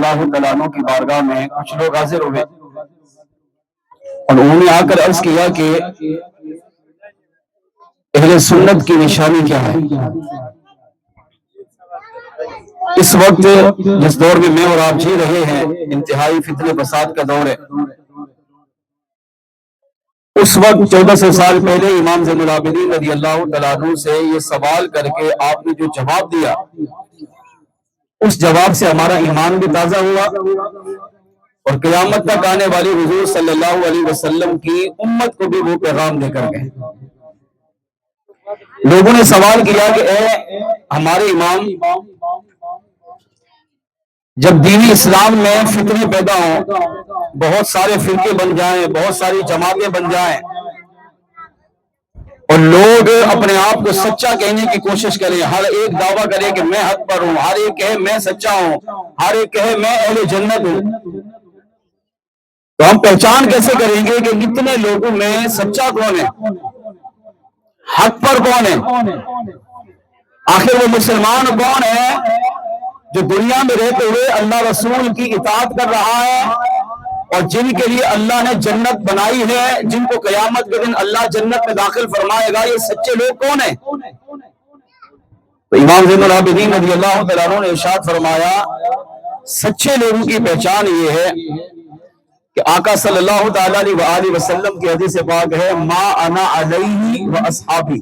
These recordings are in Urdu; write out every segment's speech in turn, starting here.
اللہ تعالیٰ عنہ کی بارگاہ میں کچھ لوگ حاضر ہوئے اور انہوں نے آ کر عرض کیا کہ اہل سنت کی نشانی کیا ہے؟ اس وقت جس دور میں میں اور آپ جی رہے ہیں انتہائی فتنہ فساد کا دور ہے. اس وقت 1400 سال پہلے امام زین العابدین رضی اللہ تعالیٰ عنہ سے یہ سوال کر کے آپ نے جو جواب دیا، اس جواب سے ہمارا ایمان بھی تازہ ہوا اور قیامت تک آنے والی حضور صلی اللہ علیہ وسلم کی امت کو بھی وہ پیغام دے کر گئے. لوگوں نے سوال کیا کہ اے ہمارے امام، جب دینی اسلام میں فتنے پیدا ہوں، بہت سارے فرقے بن جائیں، بہت ساری جماعتیں بن جائیں اور لوگ اپنے آپ کو سچا کہنے کی کوشش کریں، ہر ایک دعویٰ کرے کہ میں حق پر ہوں، ہر ایک کہے میں سچا ہوں، ہر ایک کہے میں اہل جنت ہوں، تو ہم پہچان کیسے کریں گے کہ کتنے لوگوں میں سچا کون ہے، حق پر کون ہے؟ آخر وہ مسلمان کون ہے جو دنیا میں رہتے ہوئے اللہ رسول کی اطاعت کر رہا ہے اور جن کے لیے اللہ نے جنت بنائی ہے، جن کو قیامت کے دن اللہ جنت میں داخل فرمائے گا، یہ سچے لوگ کون ہیں؟ تو امام زین العابدین رضی اللہ تعالیٰ عنہ نے ارشاد فرمایا سچے لوگوں کی پہچان یہ ہے کہ آقا صلی اللہ تعالیٰ علیہ وسلم کی حدیث پاک ہے ما انا علیہ و اصحابی.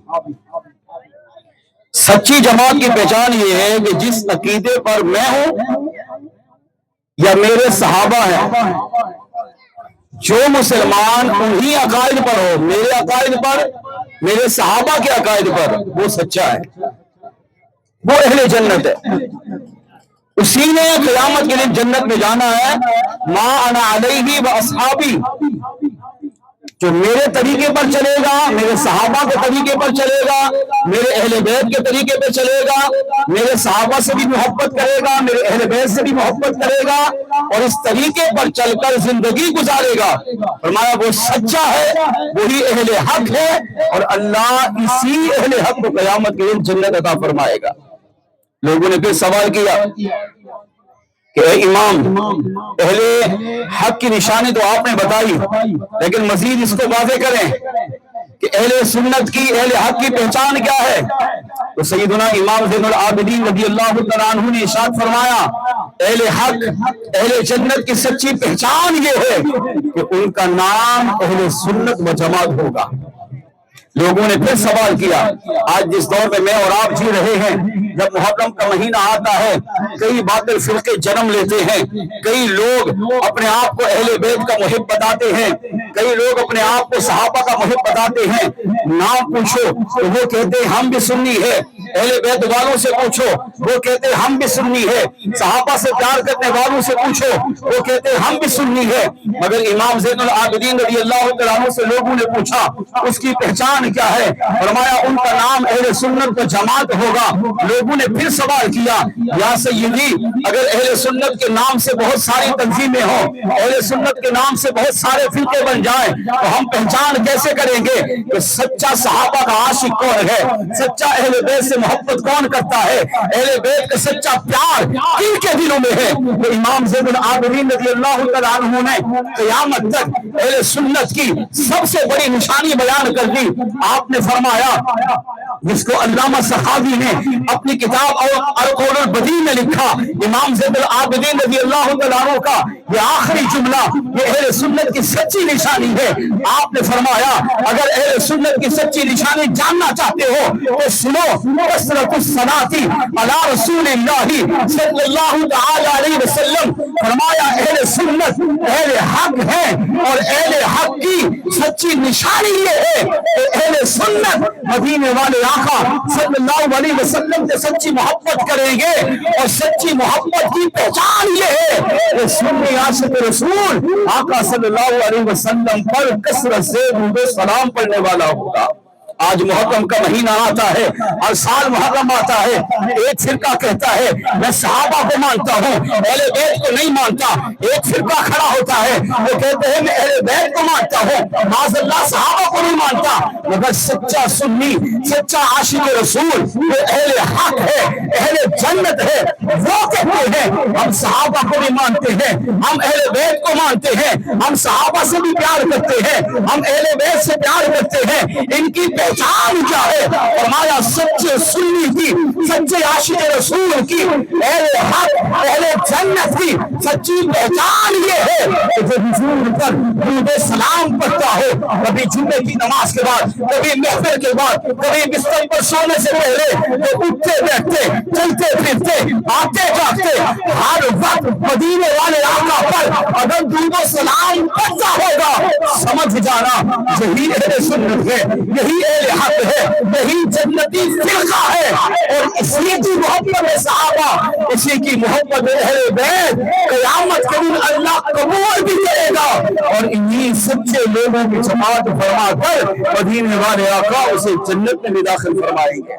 سچی جماعت کی پہچان یہ ہے کہ جس عقیدے پر میں ہوں یا میرے صحابہ ہیں، جو مسلمان انہی عقائد پر ہو، میرے عقائد پر، میرے صحابہ کے عقائد پر، وہ سچا ہے، وہ اہل جنت ہے، اسی نے قیامت کے دن جنت میں جانا ہے. ما انا علیہ و اصحابی، جو میرے طریقے پر چلے گا، میرے صحابہ کے طریقے پر چلے گا، میرے اہل بیت کے طریقے پر چلے گا، میرے صحابہ سے بھی محبت کرے گا، میرے اہل بیت سے بھی محبت کرے گا اور اس طریقے پر چل کر زندگی گزارے گا، فرمایا وہ سچا ہے، وہی اہل حق ہے اور اللہ اسی اہل حق کو قیامت کے دن جنت عطا فرمائے گا. لوگوں نے پھر سوال کیا کہ اے امام، اہل حق کی نشانی تو آپ نے بتائی، لیکن مزید اس کو واضح کریں کہ اہل سنت کی، اہل حق کی پہچان کیا ہے؟ تو سیدنا امام زین العابدین رضی اللہ تعالیٰ عنہ نے ارشاد فرمایا اہل حق، اہل جنت کی سچی پہچان یہ ہے کہ ان کا نام اہل سنت و جماعت ہوگا. لوگوں نے پھر سوال کیا، آج جس دور میں میں اور آپ جی رہے ہیں، جب محرم کا مہینہ آتا ہے کئی باطل فرقے جنم لیتے ہیں، کئی لوگ اپنے آپ کو اہل بیت کا محب بتاتے ہیں، کئی لوگ اپنے آپ کو صحابہ کا محب بتاتے ہیں. نام پوچھو تو وہ کہتے ہیں ہم بھی سنی ہے، اہل بیت والوں سے پوچھو وہ کہتے ہیں ہم بھی سنی ہے، صحابہ سے پیار کرنے والوں سے پوچھو وہ کہتے ہیں ہم بھی سنی ہے. مگر امام زین العابدین رضی اللہ تعالیٰ عنہ سے لوگوں نے پوچھا اس کی پہچان کیا ہے؟ فرمایا ان کا نام اہل سنت و جماعت ہوگا. لوگوں نے پھر سوال کیا یا سیدی، اگر اہل سنت کے نام سے بہت ساری تنظیمیں ہوں، اہل سنت کے نام سے بہت سارے فرقے بن جائیں، تو ہم پہچان کیسے کریں گے کہ سچا صحابہ کا عاشق کون ہے، سچا اہل بیت سے محبت کون کرتا ہے، اہل بیت کا سچا پیار کن کے دلوں میں ہے؟ تو امام زین العابدین رضی اللہ تعالیٰ عنہ نے قیامت تک اہل سنت کی سب سے بڑی نشانی بیان کر دی. آپ نے فرمایا جس کو علامہ سخاوی نے اپنی کتاب القول البدیع میں لکھا، امام زین العابدین رضی اللہ تعالیٰ عنہ کا یہ آخری جملہ یہ اہل سنت کی سچی نشانی ہے. آپ نے فرمایا اگر اہل سنت کی سچی نشانی جاننا چاہتے ہو تو سنو، کثرت الصلاۃ علی رسول اللہ صلی اللہ تعالی علیہ وسلم. فرمایا اہل سنت اہل حق ہے اور اہل حق کی سچی نشانی یہ ہے کہ اہل سنت مدینے والے آقا صلی اللہ علیہ وسلم سے سچی محبت کریں گے اور سچی محبت کی پہچان یہ ہے کہ سنی عاشق رسول آقا صلی اللہ علیہ وسلم پر کثرت سے درود و سلام پڑھنے والا ہوگا. آج محرم کا مہینہ آتا ہے، ہر سال محرم آتا ہے، ایک فرقہ کہتا ہے میں صحابہ کو مانتا ہوں، اہل بیت کو نہیں مانتا۔ ایک فرقہ کھڑا ہوتا ہے، وہ کہتے ہیں میں اہل بیت کو مانتا ہوں، معاذ اللہ صحابہ کو نہیں مانتا۔ مگر سچا سنی، سچا عاشق رسول، وہ اہل حق ہے، اہل جنت ہے، وہ کہتے ہیں ہم صحابہ کو بھی مانتے ہیں، ہم اہل بیت کو مانتے ہیں، ہم صحابہ سے بھی پیار کرتے ہیں، ہم اہل بیت سے پیار کرتے ہیں۔ ان کی پہچان کیا ہے؟ فرمایا سچے سنی کی، سچے عاشق رسول کی، اہل حق اہل جنت کی سچی پہچان یہ ہے کہ جو حضور پر درود سلام پڑھتا ہو، کبھی جمعے کی نماز کے بعد، کبھی محفل کے بعد، کبھی بستر پر سونے سے پہلے، وہ اٹھتے بیٹھتے، چلتے پھرتے، آتے جاتے، ہر وقت مدینے والے آقا پر اگر درود سلام پڑھتا ہوگا، سمجھ جانا یہی اہل سنت ہے، یہی اہل حق ہے، یہی جنتی فرقہ ہے۔ اور اسی کی محبت صحابہ، اسی کی محبت اہل بیت قیامت کے دن اللہ قبول بھی کرے گا، اور انہی سچے لوگوں کی جماعت فرما کر مدینے والے آقا اسے جنت میں بھی داخل فرمائیں گے۔